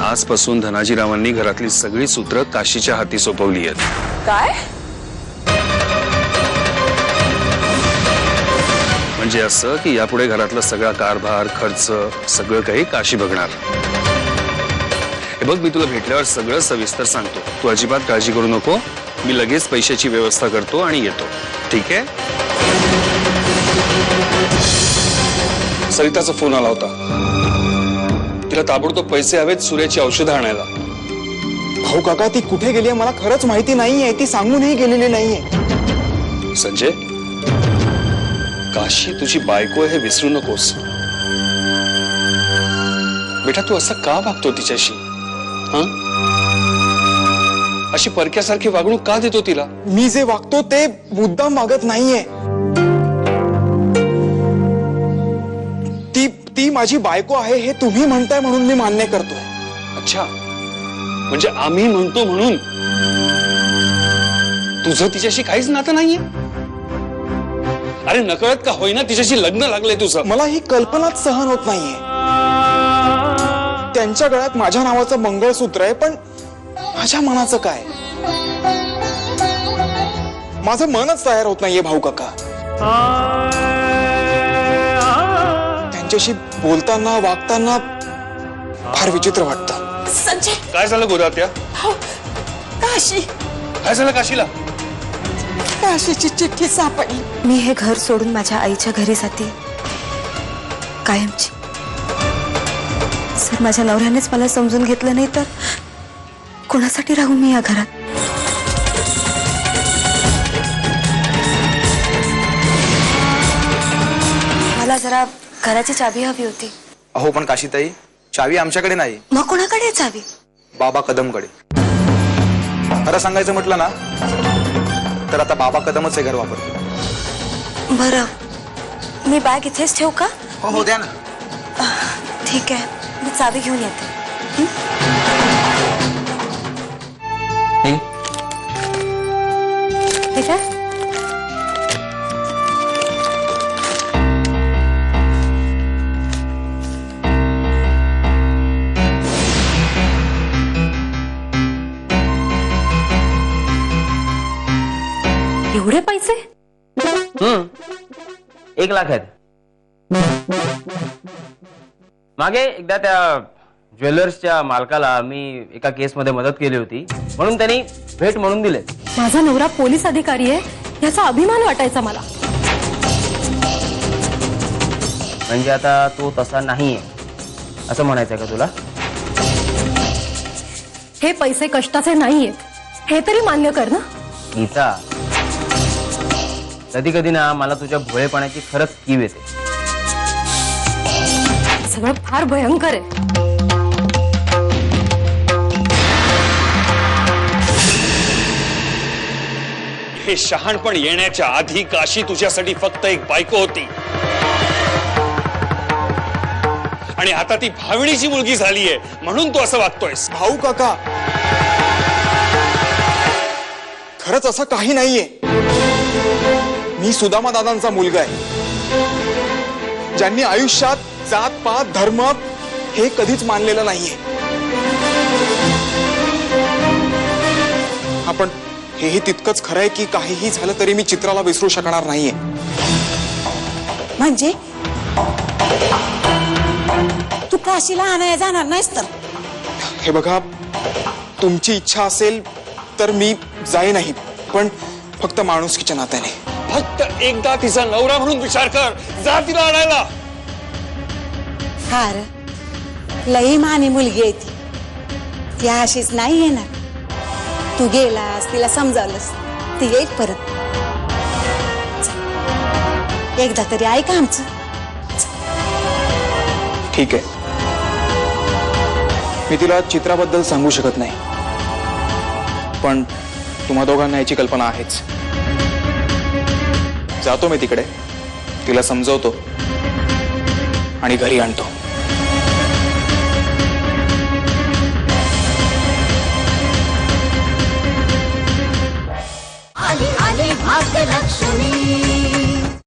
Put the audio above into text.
आजपासून धनाजीरावांनी घरातली सगळी सूत्र काशीच्या हाती सोपवली आहेत। काय? म्हणजे असं की यापुढे घरातला सगळा कारभार खर्च सगळं काही काशी बघणार। हे बघ, मी तुला भेटल्यावर सगळं सविस्तर सांगतो, तू अजिबात काळजी करू नको। मी लगेच पैशाची व्यवस्था करतो आणि येतो, ठीक आहे? सरिताचा फोन आला होता, तिला ताबडतोब पैसे हवेत सूर्याची औषधं आणायला। भाऊ काका ती कुठे गेली मला खरंच माहिती नाहीये, ती सांगूनही गेलेली नाहीये। संजय, काशी तुझी बायको आहे हे विसरू नकोस बेटा। तू असं का वागतो तिच्याशी? अशी परक्यासारखी वागणूक का देतो तिला? मी जे वागतो ते मुद्दाम वागत नाहीये। ती माझी बायको आहे हे तुम्ही म्हणताय म्हणून मी मान्य करतोय। अच्छा, म्हणजे आम्ही म्हणतो म्हणून तुझं तिच्याशी काहीच नातं नाहीये? अरे नकळत का होईना तिच्याशी लग्न लागलंय तुझं। मला ही कल्पनाच सहन होत नाहीये। त्यांच्या गळ्यात माझ्या नावाचं मंगळसूत्र आहे, पण माझ्या मनाचं काय? माझं मनच तयार होत नाहीये भाऊ काका। त्यांच्याशी बोलताना वागताना फार विचित्र वाटतं। संजय, काय झालं गोदात्या? काशी, काय झालं काशीला? काशीची चिठ्ठी सापडली। मी हे घर सोडून माझ्या आईच्या घरी जाते कायमची। जर माझ्या नवऱ्यानेच मला समजून घेतलं नाही तर कोणासाठी राहू मी या घरात? मला जरा घराची चावी हवी होती। अहो पण काशीताई, चावी आमच्याकडे नाही। मग कोणाकडे आहे चावी? बाबा कदमकडे। खरं सांगायचं म्हटलं ना तर आता बाबा कदमच हे घर वापरतो। बरं, मी बॅग इथेच ठेवू का? हो द्या ना। ठीक आहे, मी चावी घेऊन येते। ठीक आहे। एवढे पैसे? 1 लाख आहेत। मागे एकदा त्या ज्वेलर्सच्या मालकाला मी एका केसमध्ये मदत केली होती म्हणून त्यांनी भेट म्हणून दिले। माझा नवरा पोलीस अधिकारी आहे याचा अभिमान वाटायचा मला। म्हणजे आता तो तसा नाहीये असं म्हणायचंय का तुला? हे पैसे कष्टाचे नाहीयेत हे तरी मान्य कर ना। गीता, कधी कधी ना मला तुझ्या भोळेपणाची खरंच कीव येते। सगळं फार भयंकर आहे। हे शहाणपण येण्याच्या आधी काशी तुझ्यासाठी फक्त एक बायको होती आणि आता ती भावणीची मुलगी झालीये म्हणून तू असं वागतोयस। भाऊ काका खरंच असं काही नाहीये। मी सुदामा दादांचा मुलगा आहे, ज्यांनी आयुष्यात जात पात धर्म हे कधीच मानलेलं नाहीये। आपण हेही तितकंच खरंय की काहीही झालं तरी मी चित्राला विसरू शकणार नाहीये। म्हणजे तू काशीला आणायला जाणार नाहीस तर? हे बघा, तुमची इच्छा असेल तर मी जाईनही, पण फक्त माणुसकीच्या नात्याने। फक्त एकदा तिचा नवरा म्हणून विचार कर, जा तिला आणायला। हार लई मानी मुलगी आहे ती अशीच नाही येणार। तू गेलास तिला समजावलंस ती येईल परत। एकदा तरी ऐका आमचं। ठीक आहे, मी तिला चित्राबद्दल सांगू शकत नाही, पण तुम्हा दोघांना याची कल्पना आहेच। जातो मी तिकडे, तिला समजवतो आणि घरी आणतो। आली आली भाग्यलक्ष्मी।